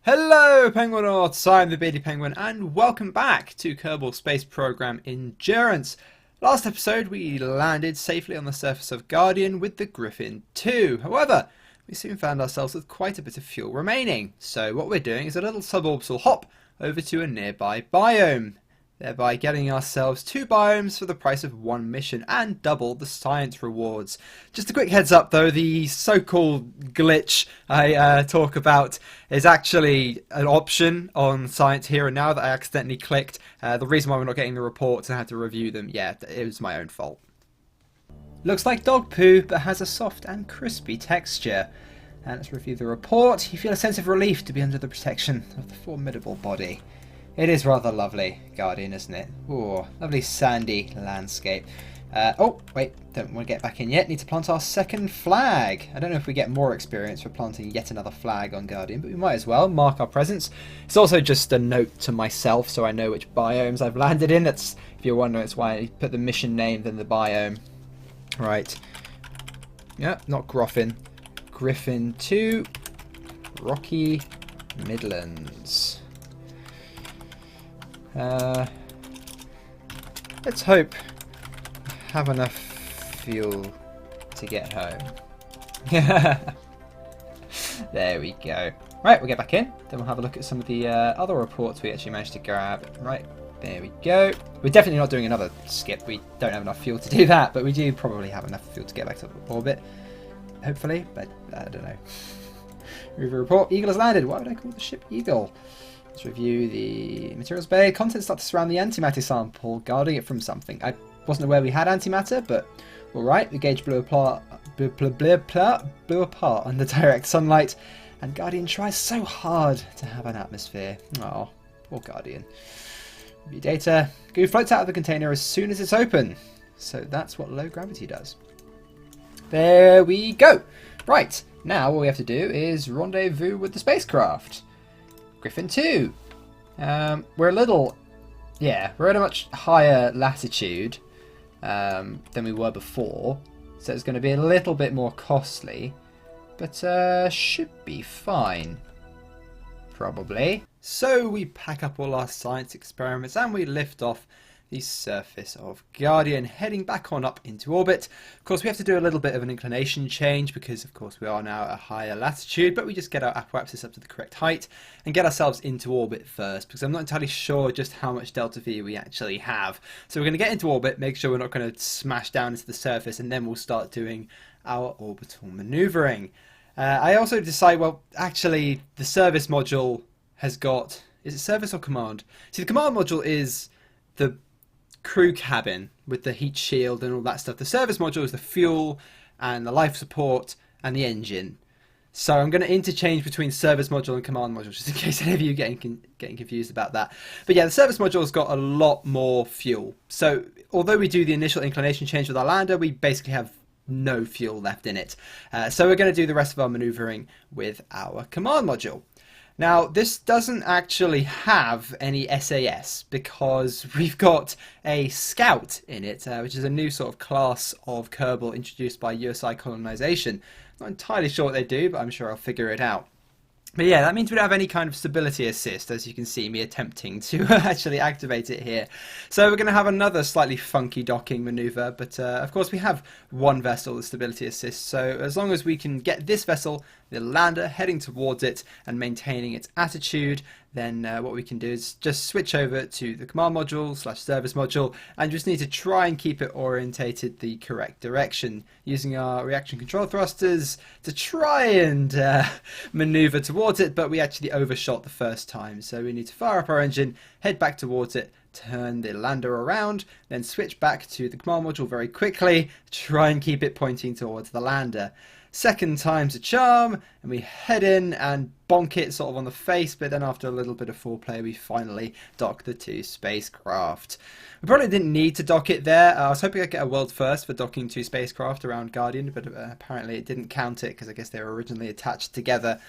Hello Penguinauts, I'm the Beardy Penguin and welcome back to Kerbal Space Program Endurance. Last episode we landed safely on the surface of Guardian with the Griffin 2. However, we soon found ourselves with quite a bit of fuel remaining. So what we're doing is a little suborbital hop over to a nearby biome, thereby getting ourselves 2 biomes for the price of 1 mission and double the science rewards. Just a quick heads up though, the so-called glitch I talk about is actually an option on Science Here and Now that I accidentally clicked. The reason why we're not getting the reports and had to review them, yeah, it was my own fault. Looks like dog poo, but has a soft and crispy texture. And let's review the report. You feel a sense of relief to be under the protection of the formidable body. It is rather lovely, Guardian, isn't it? Ooh, lovely sandy landscape. Oh, wait, don't want to get back in yet. Need to plant our second flag. I don't know if we get more experience for planting yet another flag on Guardian, but we might as well mark our presence. It's also just a note to myself so I know which biomes I've landed in. That's, if you're wondering, it's why I put the mission name then the biome. Right. Yeah, not Groffin. Griffin 2, Rocky Midlands. Let's hope I have enough fuel to get home. There we go. Right, we'll get back in. Then we'll have a look at some of the other reports we actually managed to grab. Right, there we go. We're definitely not doing another skip. We don't have enough fuel to do that, but we do probably have enough fuel to get back to orbit. Hopefully, but I don't know. Review report. Eagle has landed. Why would I call the ship Eagle? Let's review the materials bay. Contents start to surround the antimatter sample, guarding it from something. I wasn't aware we had antimatter, but alright. The gauge blew apart under direct sunlight, and Guardian tries so hard to have an atmosphere. Oh, poor Guardian. Review data. Goo floats out of the container as soon as it's open. So that's what low gravity does. There we go. Right, now all we have to do is rendezvous with the spacecraft. Griffin 2. We're at a much higher latitude than we were before, so it's going to be a little bit more costly, but should be fine, probably. So we pack up all our science experiments and we lift off the surface of Guardian, heading back on up into orbit. Of course, we have to do a little bit of an inclination change because, of course, we are now at a higher latitude, but we just get our apoapsis up to the correct height and get ourselves into orbit first, because I'm not entirely sure just how much delta V we actually have. So we're going to get into orbit, make sure we're not going to smash down into the surface, and then we'll start doing our orbital maneuvering. I also decide, well, actually, the service module has got... Is it service or command? See, the command module is the crew cabin with the heat shield and all that stuff. The service module is the fuel and the life support and the engine. So I'm going to interchange between service module and command module, just in case any of you are getting confused about that. But yeah, the service module's got a lot more fuel. So although we do the initial inclination change with our lander, we basically have no fuel left in it. So we're going to do the rest of our maneuvering with our command module. Now, this doesn't actually have any SAS because we've got a Scout in it, which is a new sort of class of Kerbal introduced by USI colonization. Not entirely sure what they do, but I'm sure I'll figure it out. But yeah, that means we don't have any kind of stability assist, as you can see me attempting to actually activate it here. So we're going to have another slightly funky docking maneuver, but of course we have one vessel with stability assist, so as long as we can get this vessel, the lander, heading towards it and maintaining its attitude, then what we can do is just switch over to the command module / service module and just need to try and keep it orientated the correct direction using our reaction control thrusters to try and maneuver towards it, but we actually overshot the first time, so we need to fire up our engine, head back towards it, turn the lander around, then switch back to the command module very quickly, try and keep it pointing towards the lander. Second time's a charm, and we head in and bonk it sort of on the face, but then after a little bit of foreplay we finally dock the 2 spacecraft. We probably didn't need to dock it there. I was hoping I'd get a world first for docking 2 spacecraft around Guardian, but apparently it didn't count it because I guess they were originally attached together.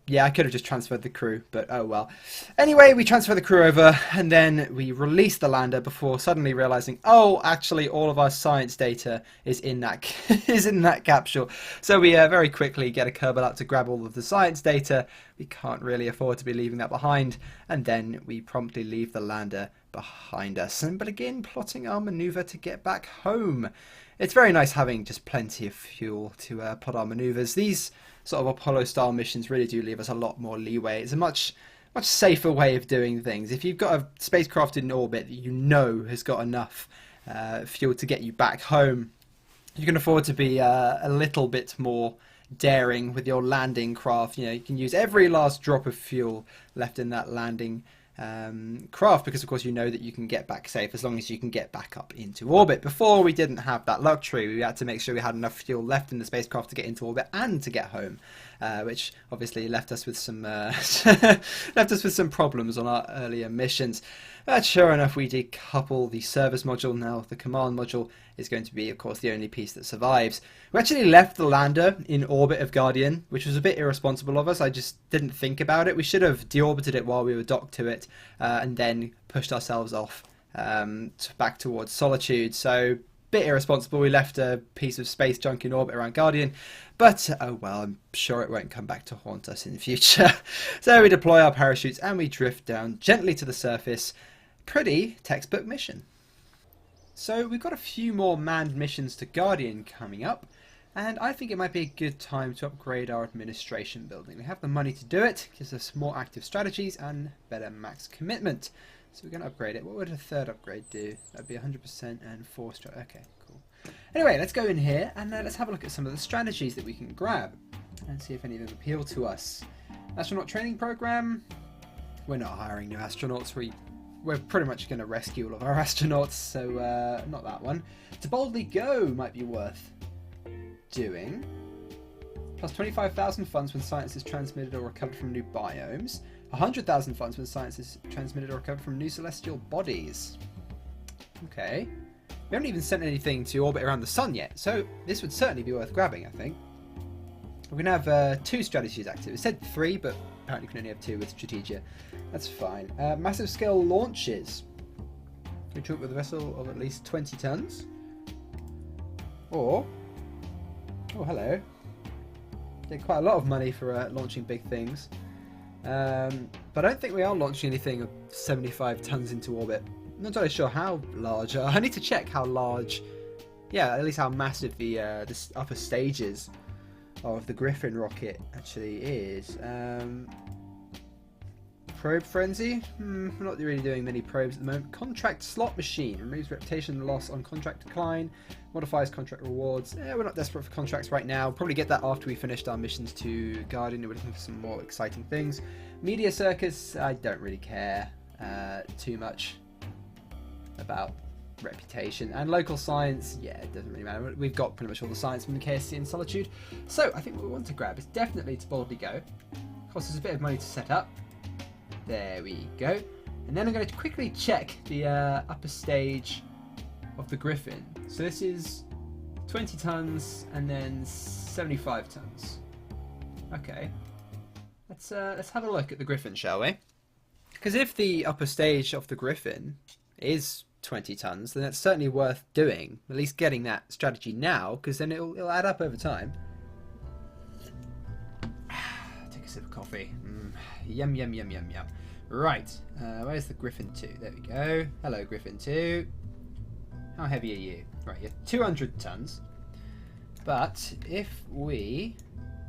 Yeah, I could have just transferred the crew, but oh well. Anyway, we transfer the crew over, and then we release the lander before suddenly realizing, oh, actually, all of our science data is in that is in that capsule. So we very quickly get a Kerbal out to grab all of the science data. We can't really afford to be leaving that behind, and then we promptly leave the lander behind us and begin plotting our maneuver to get back home. It's very nice having just plenty of fuel to plot our maneuvers. These sort of Apollo-style missions really do leave us a lot more leeway. It's a much safer way of doing things. If you've got a spacecraft in orbit that you know has got enough fuel to get you back home, you can afford to be a little bit more daring with your landing craft. You know, you can use every last drop of fuel left in that landing craft, because of course you know that you can get back safe as long as you can get back up into orbit. Before, we didn't have that luxury. We had to make sure we had enough fuel left in the spacecraft to get into orbit and to get home, which obviously left us with some problems on our earlier missions. But sure enough, we decouple the service module. Now the command module is going to be, of course, the only piece that survives. We actually left the lander in orbit of Guardian, which was a bit irresponsible of us. I just didn't think about it. We should have deorbited it while we were docked to it, and then pushed ourselves off back towards Solitude. So, bit irresponsible. We left a piece of space junk in orbit around Guardian, but oh well, I'm sure it won't come back to haunt us in the future. So we deploy our parachutes and we drift down gently to the surface. Pretty textbook mission. So we've got a few more manned missions to Guardian coming up, and I think it might be a good time to upgrade our administration building. We have the money to do it, gives us more active strategies and better max commitment. So we're going to upgrade it. What would a third upgrade do? That'd be 100% and 4 strat. Okay, cool. Anyway, let's go in here and let's have a look at some of the strategies that we can grab and see if any of them appeal to us. Astronaut training program. We're not hiring new astronauts. We're pretty much going to rescue all of our astronauts, so not that one. To boldly go might be worth doing. Plus 25,000 funds when science is transmitted or recovered from new biomes. 100,000 funds when science is transmitted or recovered from new celestial bodies. Okay. We haven't even sent anything to orbit around the sun yet, so this would certainly be worth grabbing, I think. We're going to have 2 strategies active. It said 3, but apparently we can only have 2 with Strategia. That's fine. Massive scale launches. We trip with a vessel of at least 20 tons. Or, oh hello, get quite a lot of money for launching big things. But I don't think we are launching anything of 75 tons into orbit. I'm not entirely sure how large. I need to check how large, yeah, at least how massive the upper stages of the Griffin rocket actually is. Probe frenzy? We're not really doing many probes at the moment. Contract slot machine removes reputation loss on contract decline, modifies contract rewards. We're not desperate for contracts right now. Probably get that after we finished our missions to Guardian. We're looking for some more exciting things. Media circus, I don't really care too much about reputation. And local science, yeah, it doesn't really matter. We've got pretty much all the science from the KSP and Solitude. So I think what we want to grab is definitely to boldly go. Costs us a bit of money to set up. There we go. And then I'm going to quickly check the upper stage of the Griffin. So this is 20 tons and then 75 tons. Okay. Let's have a look at the Griffin, shall we? Because if the upper stage of the Griffin is 20 tons, then it's certainly worth doing. At least getting that strategy now, because then it'll add up over time. Take a sip of coffee. Yum, yum, yum, yum, yum. Right, where's the Griffin 2? There we go. Hello, Griffin 2. How heavy are you? Right, you're 200 tons. But if we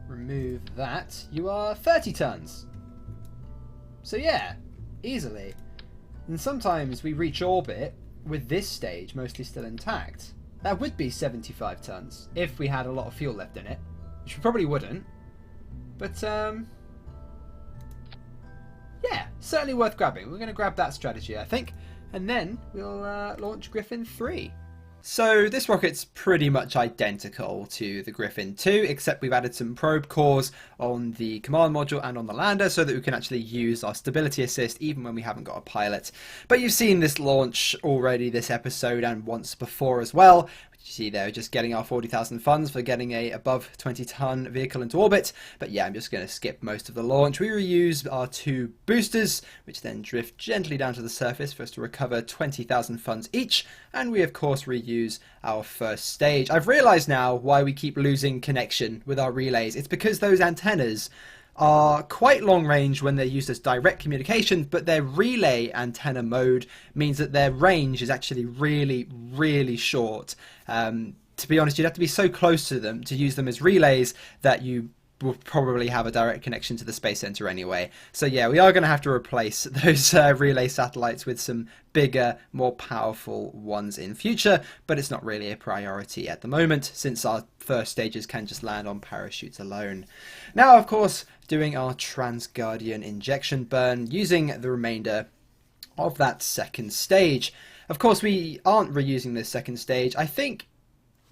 remove that, you are 30 tons. So yeah, easily. And sometimes we reach orbit with this stage mostly still intact. That would be 75 tons if we had a lot of fuel left in it, which we probably wouldn't. But yeah, certainly worth grabbing. We're going to grab that strategy, I think, and then we'll launch Griffin 3. So this rocket's pretty much identical to the Griffin 2, except we've added some probe cores on the command module and on the lander so that we can actually use our stability assist even when we haven't got a pilot. But you've seen this launch already this episode and once before as well. You see there, just getting our 40,000 funds for getting a above 20-ton vehicle into orbit. But yeah, I'm just going to skip most of the launch. We reuse our 2 boosters, which then drift gently down to the surface for us to recover 20,000 funds each. And we, of course, reuse our first stage. I've realized now why we keep losing connection with our relays. It's because those antennas are quite long range when they're used as direct communication, but their relay antenna mode means that their range is actually really, really short. To be honest, you'd have to be so close to them to use them as relays that you will probably have a direct connection to the Space Center anyway. So yeah, we are going to have to replace those relay satellites with some bigger, more powerful ones in future, but it's not really a priority at the moment since our first stages can just land on parachutes alone. Now, of course, doing our Transguardian injection burn using the remainder of that second stage. Of course, we aren't reusing this second stage. I think,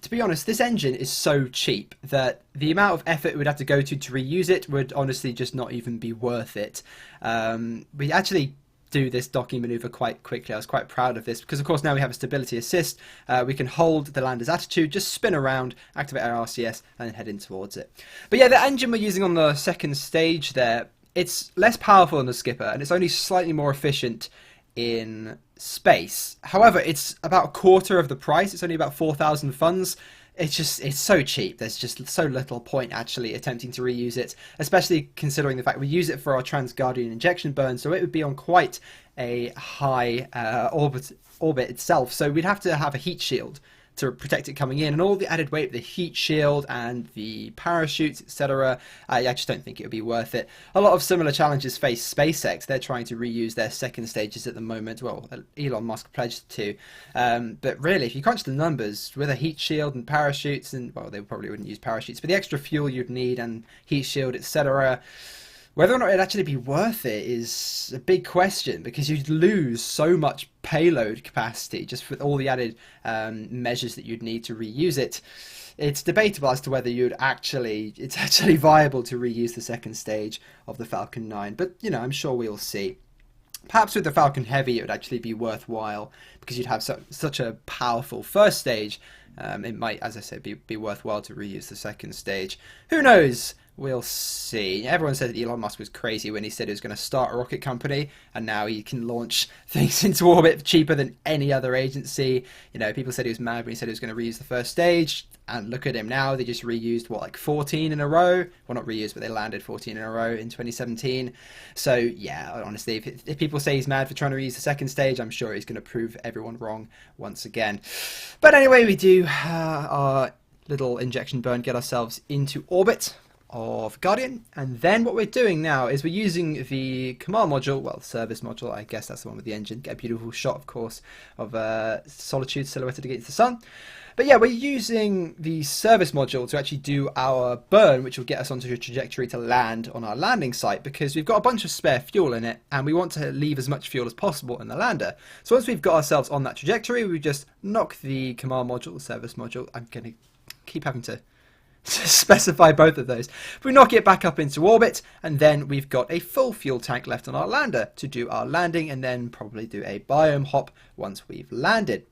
to be honest, this engine is so cheap that the amount of effort it would have to go to reuse it would honestly just not even be worth it. We actually do this docking maneuver quite quickly. I was quite proud of this because, of course, now we have a stability assist. We can hold the lander's attitude, just spin around, activate our RCS, and then head in towards it. But yeah, the engine we're using on the second stage there, it's less powerful than the Skipper, and it's only slightly more efficient in space. However, it's about a quarter of the price. It's only about 4,000 funds. It's so cheap. There's just so little point actually attempting to reuse it, especially considering the fact we use it for our Transguardian injection burn, so it would be on quite a high orbit itself. So we'd have to have a heat shield to protect it coming in, and all the added weight of the heat shield and the parachutes, etc. I just don't think it would be worth it. A lot of similar challenges face SpaceX. They're trying to reuse their second stages at the moment. Well, Elon Musk pledged to. But really, if you crunch the numbers, with a heat shield and parachutes, and well, they probably wouldn't use parachutes, but the extra fuel you'd need and heat shield, etc., whether or not it'd actually be worth it is a big question, because you'd lose so much payload capacity just with all the added measures that you'd need to reuse it. It's debatable as to whether it's actually viable to reuse the second stage of the Falcon 9, but you know, I'm sure we'll see. Perhaps with the Falcon Heavy it would actually be worthwhile because you'd have such a powerful first stage. It might, as I said, be worthwhile to reuse the second stage. Who knows? We'll see. Everyone said that Elon Musk was crazy when he said he was going to start a rocket company, and now he can launch things into orbit cheaper than any other agency. You know, people said he was mad when he said he was going to reuse the first stage, and look at him now. They just reused, what, like 14 in a row? Well, not reused, but they landed 14 in a row in 2017. So, yeah, honestly, if people say he's mad for trying to reuse the second stage, I'm sure he's going to prove everyone wrong once again. But anyway, we do our little injection burn, get ourselves into orbit of Guardian, and then what we're doing now is we're using the command module, well, the service module, I guess that's the one with the engine. Get a beautiful shot, of course, of Solitude silhouetted against the sun. But yeah, we're using the service module to actually do our burn, which will get us onto a trajectory to land on our landing site, because we've got a bunch of spare fuel in it, and we want to leave as much fuel as possible in the lander. So once we've got ourselves on that trajectory, we just knock the command module, the service module. I'm going to keep having to specify both of those. We knock it back up into orbit, and then we've got a full fuel tank left on our lander to do our landing, and then probably do a biome hop once we've landed.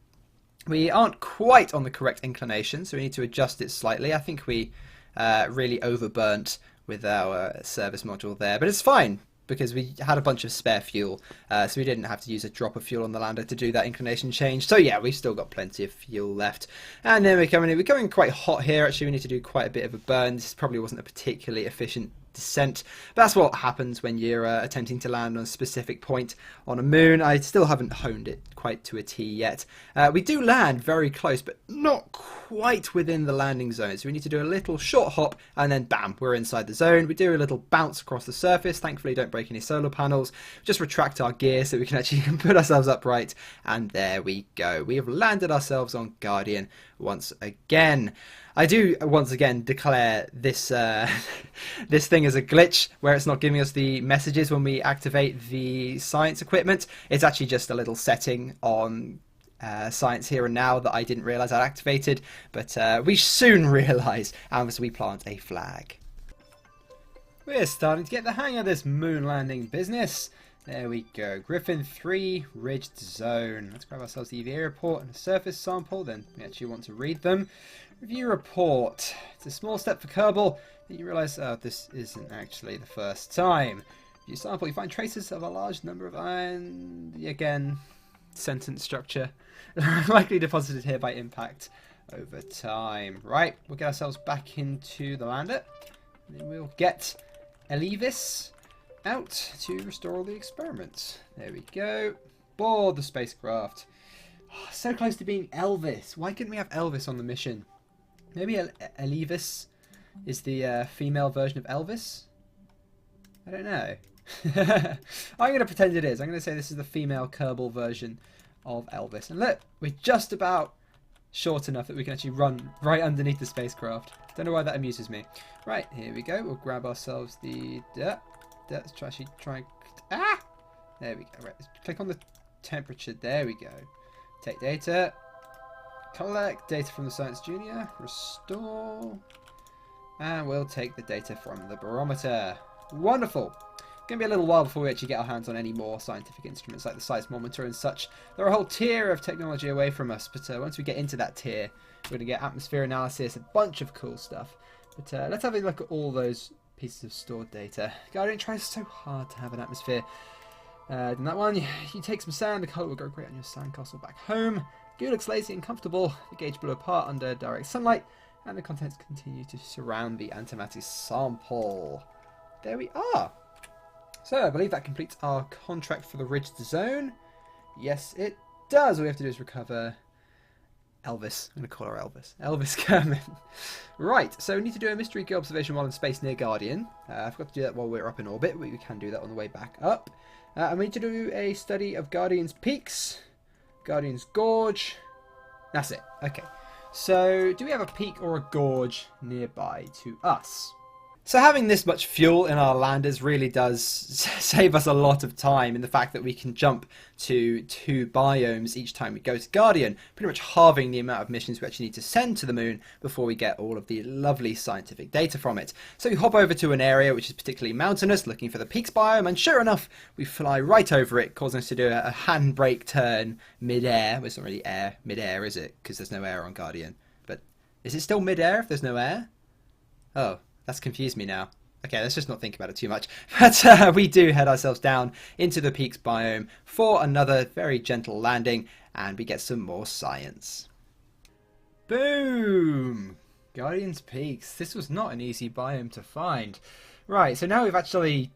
We aren't quite on the correct inclination, so we need to adjust it slightly. I think we really overburnt with our service module there, but it's fine because we had a bunch of spare fuel, so we didn't have to use a drop of fuel on the lander to do that inclination change. So yeah, we've still got plenty of fuel left. And then we're coming quite hot here. Actually, we need to do quite a bit of a burn. This probably wasn't a particularly efficient descent. But that's what happens when you're attempting to land on a specific point on a moon. I still haven't honed it quite to a T yet. We do land very close, but not quite within the landing zone. So we need to do a little short hop, and then bam, we're inside the zone. We do a little bounce across the surface. Thankfully, don't break any solar panels. Just retract our gear so we can actually put ourselves upright. And there we go. We have landed ourselves on Guardian once again. I do once again declare this this thing as a glitch where it's not giving us the messages when we activate the science equipment. It's actually just a little setting on science here and now that I didn't realise I'd activated, but we soon realise as we plant a flag. We're starting to get the hang of this moon landing business. There we go. Griffin 3, ridged zone. Let's grab ourselves the EVA report and a surface sample, then we actually want to read them. Review report. It's a small step for Kerbal, then you realise, oh, this isn't actually the first time. Review sample, you find traces of a large number of iron, again, sentence structure, likely deposited here by impact over time. Right, we'll get ourselves back into the lander, and then we'll get Elivis out to restore all the experiments. There we go. Board the spacecraft. Oh, so close to being Elvis. Why couldn't we have Elvis on the mission? Maybe Elivis is the female version of Elvis? I don't know. I'm going to pretend it is. I'm going to say this is the female Kerbal version of Elvis. And look, we're just about short enough that we can actually run right underneath the spacecraft. Don't know why that amuses me. Right, here we go. We'll grab ourselves the... Let's try. Ah! There we go. Right, let's click on the temperature. There we go. Take data. Collect data from the Science Junior. Restore. And we'll take the data from the barometer. Wonderful. It's going to be a little while before we actually get our hands on any more scientific instruments like the seismometer and such. They're a whole tier of technology away from us, but once we get into that tier, we're going to get atmosphere analysis, a bunch of cool stuff. But let's have a look at all those pieces of stored data. Guardian tries so hard to have an atmosphere. In that one, you take some sand, the colour will go great on your sandcastle back home. Goo looks lazy and comfortable, the gauge blew apart under direct sunlight, and the contents continue to surround the antimatter sample. There we are. So I believe that completes our contract for the ridged zone. Yes, it does. All we have to do is recover Elvis. I'm going to call her Elvis. Elvis Kerbin. Right, so we need to do a mystery geo observation while in space near Guardian. I forgot to do that while we're up in orbit, but we can do that on the way back up. And we need to do a study of Guardian's peaks, Guardian's gorge. That's it. Okay. So, do we have a peak or a gorge nearby to us? So having this much fuel in our landers really does save us a lot of time in the fact that we can jump to 2 biomes each time we go to Guardian, pretty much halving the amount of missions we actually need to send to the moon before we get all of the lovely scientific data from it. So we hop over to an area which is particularly mountainous, looking for the peaks biome, and sure enough, we fly right over it, causing us to do a handbrake turn mid-air. Well, it's not really air, mid-air, is it? Because there's no air on Guardian. But is it still mid-air if there's no air? Oh. That's confused me now. Okay, let's just not think about it too much. But we do head ourselves down into the peaks biome for another very gentle landing, and we get some more science. Boom! Guardian's Peaks. This was not an easy biome to find. Right, so now we've actually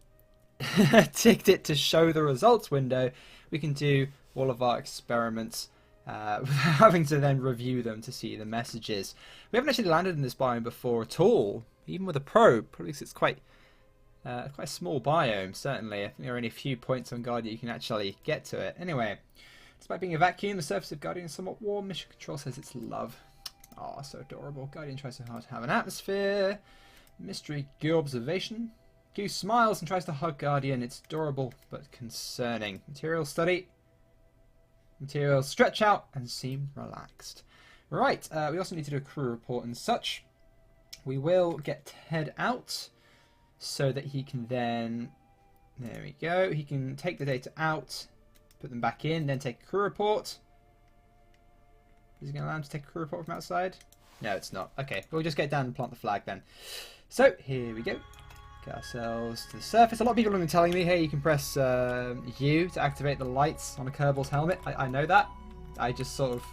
ticked it to show the results window. We can do all of our experiments without having to then review them to see the messages. We haven't actually landed in this biome before at all. Even with a probe, probably because it's quite a small biome, certainly. I think there are only a few points on Guardian you can actually get to it. Anyway, despite being a vacuum, the surface of Guardian is somewhat warm. Mission Control says it's love. Oh, so adorable. Guardian tries so hard to have an atmosphere. Mystery Goo observation. Goo smiles and tries to hug Guardian. It's adorable, but concerning. Material study. Materials stretch out and seem relaxed. Right, we also need to do a crew report and such. We will get Ted out so that he can then, there we go, he can take the data out, put them back in, then take a crew report. Is it going to allow him to take a crew report from outside? No, it's not. Okay, we'll just get down and plant the flag then. So, here we go. Get ourselves to the surface. A lot of people have been telling me, hey, you can press U to activate the lights on a Kerbal's helmet. I know that. I just sort of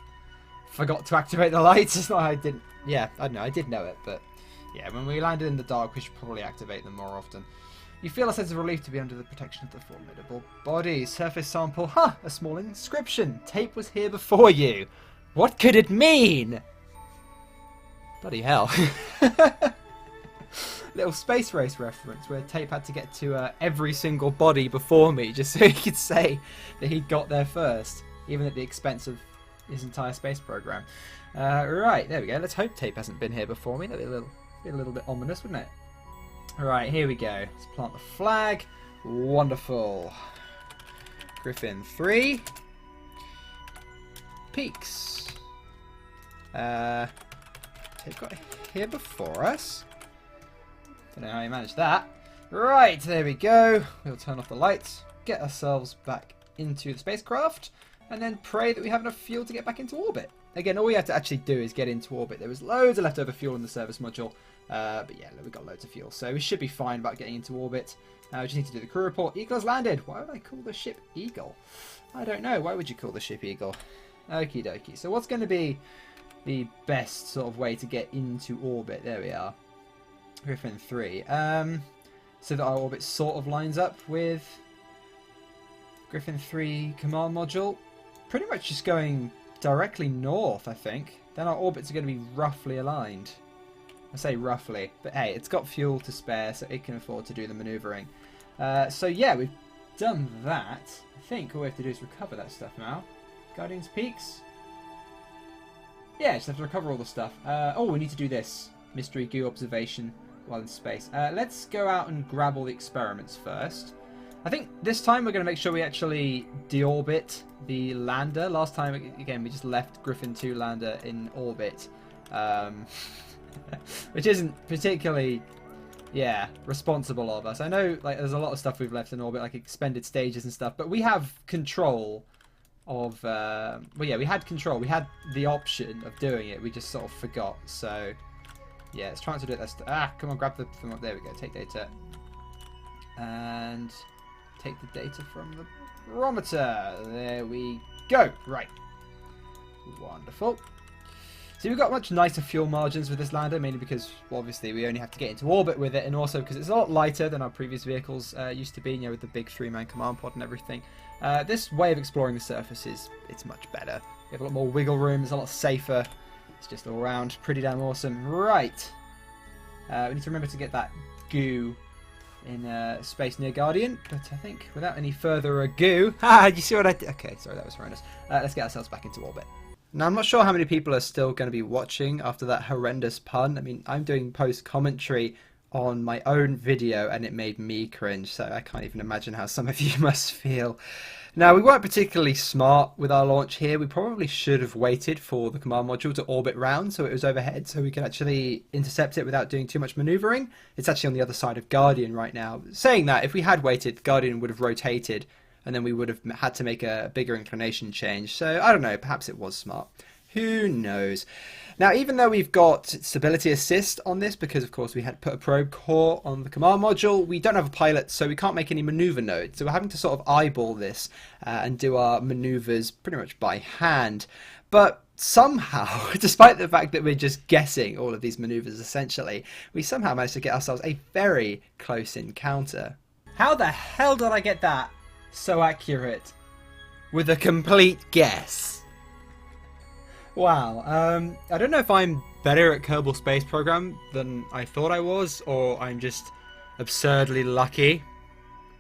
forgot to activate the lights. It's not I didn't. Yeah, I don't know. I did know it, but yeah, when we landed in the dark, we should probably activate them more often. You feel a sense of relief to be under the protection of the formidable body. Surface sample. Huh, a small inscription. Tape was here before you. What could it mean? Bloody hell. Little space race reference where Tape had to get to every single body before me just so he could say that he got there first, even at the expense of his entire space program. Right, there we go. Let's hope Tape hasn't been here before me. That'd be a little bit ominous, wouldn't it? Alright, here we go. Let's plant the flag. Wonderful. Griffin 3. Peaks. Tape got here before us. Don't know how you managed that. Right, there we go. We'll turn off the lights. get ourselves back into the spacecraft, and then pray that we have enough fuel to get back into orbit. Again, all we have to actually do is get into orbit. There was loads of leftover fuel in the service module, but yeah, we've got loads of fuel, so we should be fine about getting into orbit. We just need to do the crew report. Eagle has landed. Why would I call the ship Eagle? I don't know. Why would you call the ship Eagle? Okie dokie. So what's going to be the best sort of way to get into orbit? There we are. Griffin 3. So that our orbit sort of lines up with Griffin 3 command module. Pretty much just going directly north, I think. Then our orbits are going to be roughly aligned. I say roughly, but hey, it's got fuel to spare, so it can afford to do the manoeuvring. So yeah, we've done that. I think all we have to do is recover that stuff now. Guardian's Peaks. Yeah, just have to recover all the stuff. Oh, we need to do this. Mystery goo observation while in space. Let's go out and grab all the experiments first. I think this time we're going to make sure we actually deorbit the lander. Last time, again, we just left Griffin 2 lander in orbit. Which isn't particularly, yeah, responsible of us. I know, like, there's a lot of stuff we've left in orbit, like expended stages and stuff, but we have control of, well, yeah, we had control. We had the option of doing it. We just sort of forgot. So, yeah, let's try to do it. Come on, grab the thing up. There we go. Take data. And take the data from the barometer. There we go. Right. Wonderful. So we've got much nicer fuel margins with this lander, mainly because, well, obviously, we only have to get into orbit with it, and also because it's a lot lighter than our previous vehicles used to be, you know, with the big 3-man command pod and everything. This way of exploring the surface it's much better. We have a lot more wiggle room, it's a lot safer. It's just all around pretty damn awesome. Right. We need to remember to get that goo in space near Guardian, but I think without any further ado... you see what I did? Okay, sorry, that was horrendous. Let's get ourselves back into orbit. Now, I'm not sure how many people are still going to be watching after that horrendous pun. I mean, I'm doing post-commentary on my own video and it made me cringe, so I can't even imagine how some of you must feel. Now, we weren't particularly smart with our launch here. We probably should have waited for the command module to orbit round so it was overhead so we could actually intercept it without doing too much manoeuvring. It's actually on the other side of Guardian right now. Saying that, if we had waited, Guardian would have rotated and then we would have had to make a bigger inclination change. So, I don't know, perhaps it was smart. Who knows? Now, even though we've got stability assist on this, because of course we had put a probe core on the command module, we don't have a pilot, so we can't make any maneuver nodes. So we're having to sort of eyeball this and do our maneuvers pretty much by hand. But somehow, despite the fact that we're just guessing all of these maneuvers essentially, we somehow managed to get ourselves a very close encounter. How the hell did I get that so accurate with a complete guess? Wow, I don't know if I'm better at Kerbal Space Program than I thought I was, or I'm just absurdly lucky.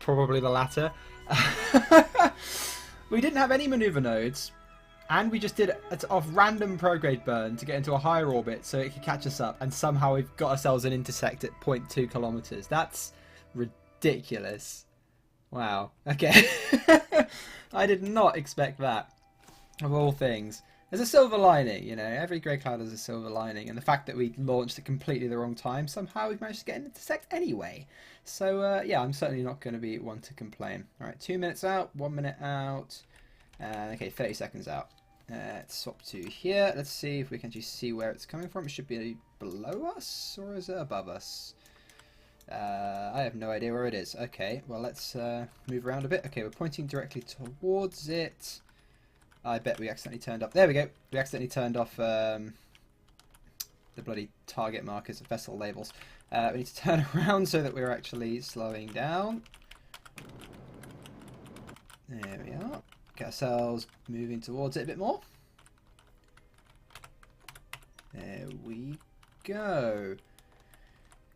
Probably the latter. We didn't have any maneuver nodes, and we just did a sort of random prograde burn to get into a higher orbit so it could catch us up, and somehow we've got ourselves an intersect at 0.2 kilometers. That's ridiculous. Wow, okay. I did not expect that, of all things. There's a silver lining, you know, every grey cloud has a silver lining, and the fact that we launched at completely the wrong time, somehow we've managed to get an intersect anyway. So, yeah, I'm certainly not going to be one to complain. Alright, 2 minutes out, 1 minute out, okay, 30 seconds out. Let's swap to here. Let's see if we can actually see where it's coming from. It should be below us, or is it above us? I have no idea where it is. Okay, well, let's move around a bit. Okay, we're pointing directly towards it. I bet we accidentally turned off... There we go. We accidentally turned off the bloody target markers of vessel labels. We need to turn around so that we're actually slowing down. There we are. Get ourselves moving towards it a bit more. There we go.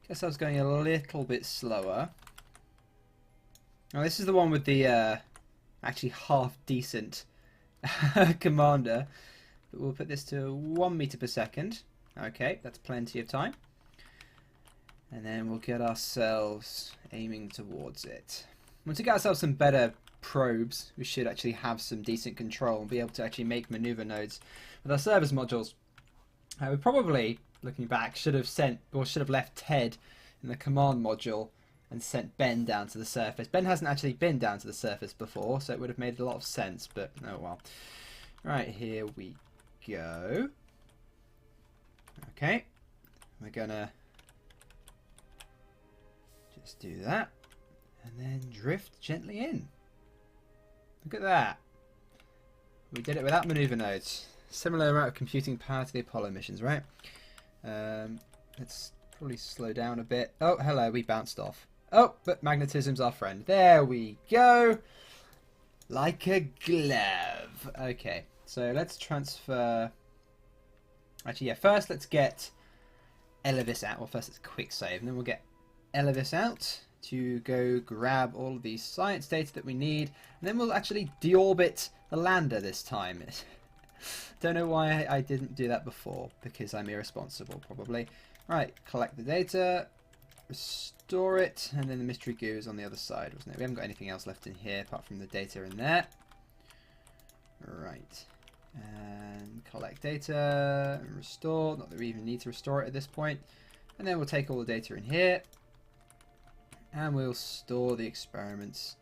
Get ourselves going a little bit slower. Now this is the one with the actually half decent commander, but we'll put this to 1 meter per second. Okay, that's plenty of time, and then we'll get ourselves aiming towards it. Once we get ourselves some better probes, we should actually have some decent control and be able to actually make maneuver nodes with our service modules. We probably, looking back, should have left Ted in the command module and sent Ben down to the surface. Ben hasn't actually been down to the surface before, so it would have made a lot of sense, but oh well. Right, here we go. Okay, we're gonna just do that, and then drift gently in. Look at that. We did it without maneuver nodes. Similar amount of computing power to the Apollo missions, right? Let's probably slow down a bit. Oh, hello, we bounced off. Oh, but magnetism's our friend. There we go. Like a glove. Okay, so let's transfer... Actually, yeah, first let's get Elevis out. Well, first let's quick save, and then we'll get Elevis out to go grab all of the science data that we need, and then we'll actually deorbit the lander this time. Don't know why I didn't do that before, because I'm irresponsible, probably. Right, collect the data, restore it, and then the mystery goo is on the other side, wasn't it? We haven't got anything else left in here apart from the data in there. Right, and collect data, and restore. Not that we even need to restore it at this point. And then we'll take all the data in here, and we'll store the experiments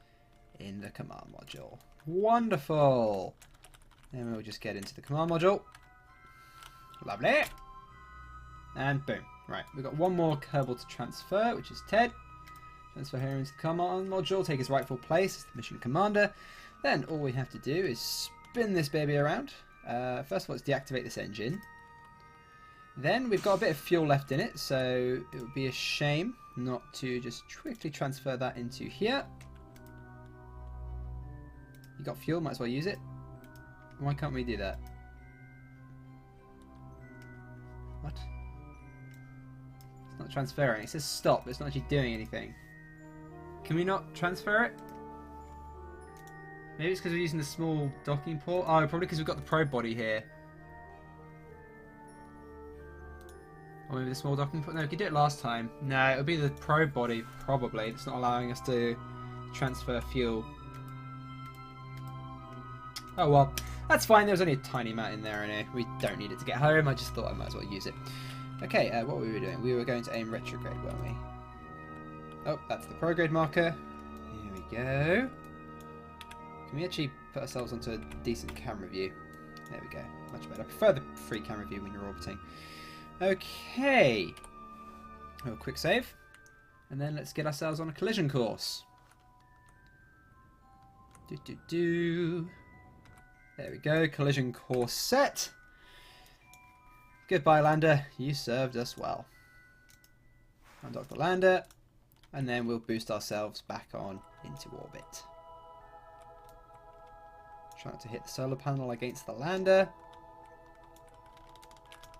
in the command module. Wonderful! Then we'll just get into the command module. Lovely! And boom. Right, we've got one more Kerbal to transfer, which is Ted. Transfer him into the command module, take his rightful place as the mission commander. Then all we have to do is spin this baby around. First of all, let's deactivate this engine. Then we've got a bit of fuel left in it, so it would be a shame not to just quickly transfer that into here. You got fuel, might as well use it. Why can't we do that? What? It's not transferring. It says stop, but it's not actually doing anything. Can we not transfer it? Maybe it's because we're using the small docking port. Oh, probably because we've got the probe body here. Or maybe the small docking port. No, we could do it last time. No, it'll be the probe body, probably. It's not allowing us to transfer fuel. Oh well, that's fine. There was only a tiny amount in there, and we don't need it to get home. I just thought I might as well use it. Okay, what were we doing? We were going to aim retrograde, weren't we? Oh, that's the prograde marker. Here we go. Can we actually put ourselves onto a decent camera view? There we go. Much better. I prefer the free camera view when you're orbiting. Okay. Oh, quick save. And then let's get ourselves on a collision course. There we go. Collision course set. Goodbye, lander. You served us well. Undock the lander. And then we'll boost ourselves back on into orbit. Try not to hit the solar panel against the lander.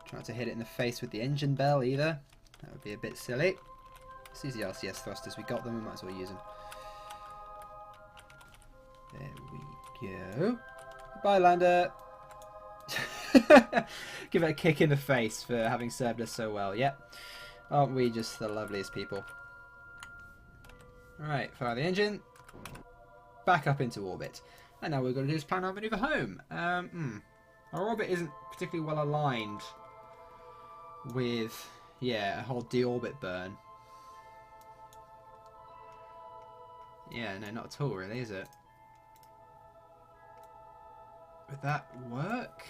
Try not to hit it in the face with the engine bell either. That would be a bit silly. Let's use the RCS thrusters. We got them. We might as well use them. There we go. Goodbye, lander. Give it a kick in the face for having served us so well. Yep. Aren't we just the loveliest people? Alright, fire the engine. Back up into orbit. And now what we're going to do is plan our maneuver home. Our orbit isn't particularly well aligned with, yeah, a whole deorbit burn. Yeah, no, not at all really, is it? Would that work?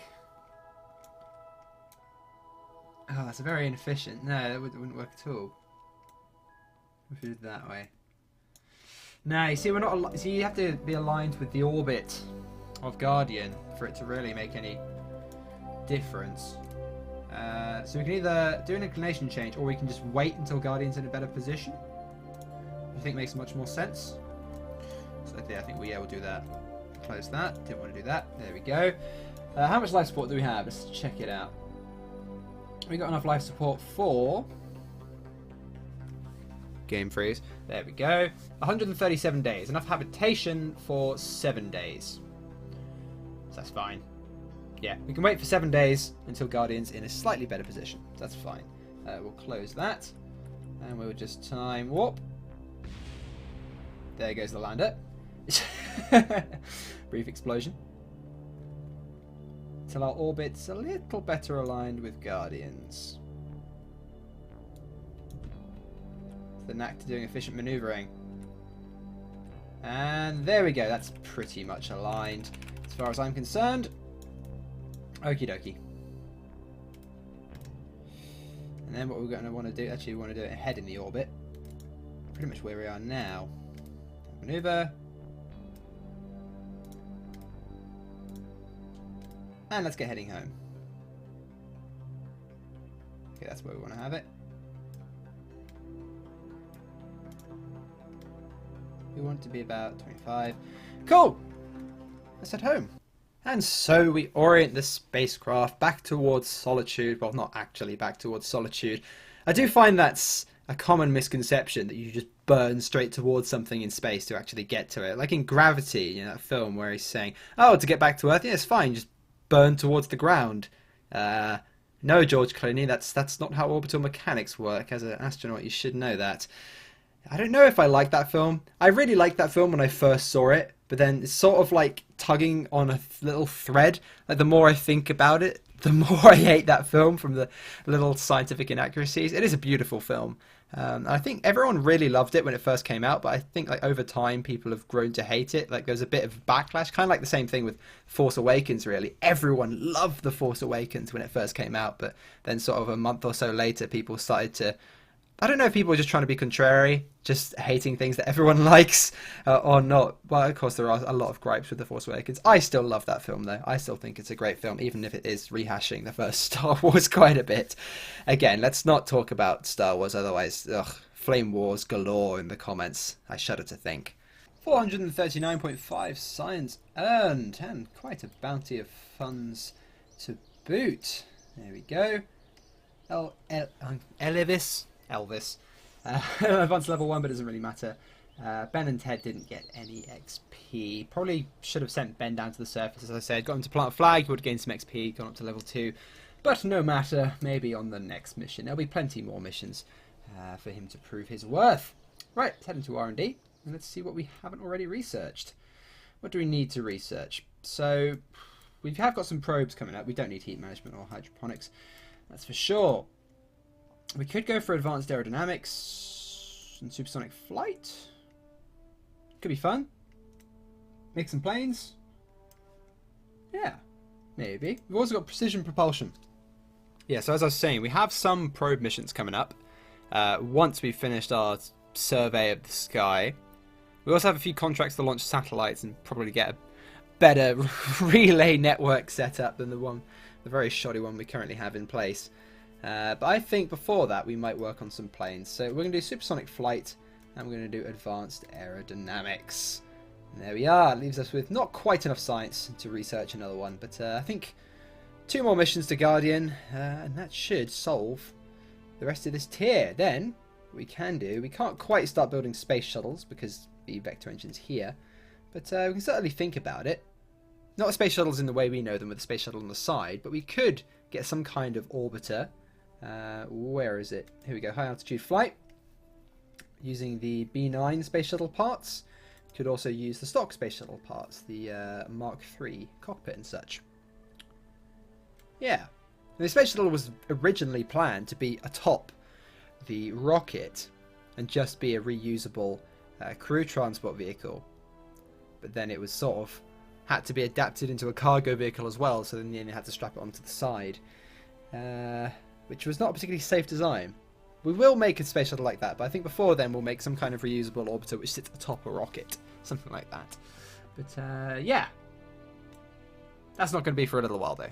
Oh, that's very inefficient. No, that wouldn't work at all. If we did it that way. No, you see, we're not. See, you have to be aligned with the orbit of Guardian for it to really make any difference. So we can either do an inclination change, or we can just wait until Guardian's in a better position. I think makes much more sense. So yeah, I think we'll do that. Close that. Didn't want to do that. There we go. How much life support do we have? Let's check it out. We got enough life support for game freeze. There we go. 137 days. Enough habitation for 7 days. So that's fine. Yeah, we can wait for 7 days until Guardian's in a slightly better position. That's fine. We'll close that. And we'll just time warp. There goes the lander. Brief explosion. Till our orbit's a little better aligned with Guardian's. the knack to doing efficient manoeuvring. And there we go. That's pretty much aligned as far as I'm concerned. Okie dokie. And then what we're going to want to do, actually we want to do it ahead in the orbit. Pretty much where we are now. Maneuver. And let's get heading home. Okay, that's where we want to have it. We want it to be about 25. Cool! Let's head home. And so we orient the spacecraft back towards solitude. Well, not actually back towards solitude. I do find that's a common misconception, that you just burn straight towards something in space to actually get to it. Like in Gravity, you know, that film where he's saying, oh, to get back to Earth, yeah, it's fine, just burn towards the ground. No, George Clooney, that's not how orbital mechanics work. As an astronaut, you should know that. I don't know if I like that film. I really liked that film when I first saw it, but then it's sort of like tugging on a little thread. Like the more I think about it, the more I hate that film from the little scientific inaccuracies. It is a beautiful film. I think everyone really loved it when it first came out, but I think like over time people have grown to hate it. Like there's a bit of backlash, kind of like the same thing with Force Awakens really. Everyone loved The Force Awakens when it first came out, but then sort of a month or so later people started to, I don't know if people are just trying to be contrary, just hating things that everyone likes or not. Well, of course, there are a lot of gripes with The Force Awakens. I still love that film, though. I still think it's a great film, even if it is rehashing the first Star Wars quite a bit. Again, let's not talk about Star Wars, otherwise, flame wars galore in the comments. I shudder to think. 439.5 science earned, and quite a bounty of funds to boot. There we go. Elvis. Advanced level 1, but it doesn't really matter. Ben and Ted didn't get any XP. Probably should have sent Ben down to the surface, as I said. Got him to plant a flag, he would have gained some XP, gone up to level 2. But no matter, maybe on the next mission. There'll be plenty more missions for him to prove his worth. Right, let's head into R&D, and let's see what we haven't already researched. What do we need to research? So, we have got some probes coming up. We don't need heat management or hydroponics, that's for sure. We could go for advanced aerodynamics and supersonic flight. Could be fun. Make some planes. Yeah, maybe. We've also got precision propulsion. Yeah, so as I was saying, we have some probe missions coming up. Once we've finished our survey of the sky. We also have a few contracts to launch satellites and probably get a better relay network set up than the very shoddy one we currently have in place. But I think before that we might work on some planes. So we're going to do supersonic flight and we're going to do advanced aerodynamics. And there we are. It leaves us with not quite enough science to research another one. But I think 2 more missions to Guardian and that should solve the rest of this tier. Then we can't quite start building space shuttles because the vector engine's here. But we can certainly think about it. Not space shuttles in the way we know them with a space shuttle on the side. But we could get some kind of orbiter. Where is it? Here we go, high altitude flight. Using the B9 space shuttle parts. Could also use the stock space shuttle parts, the Mark III cockpit and such. Yeah. The space shuttle was originally planned to be atop the rocket and just be a reusable crew transport vehicle. But then it was sort of had to be adapted into a cargo vehicle as well, so then they had to strap it onto the side. Which was not a particularly safe design. We will make a space shuttle like that, but I think before then we'll make some kind of reusable orbiter which sits atop a rocket. Something like that. But yeah. That's not going to be for a little while though.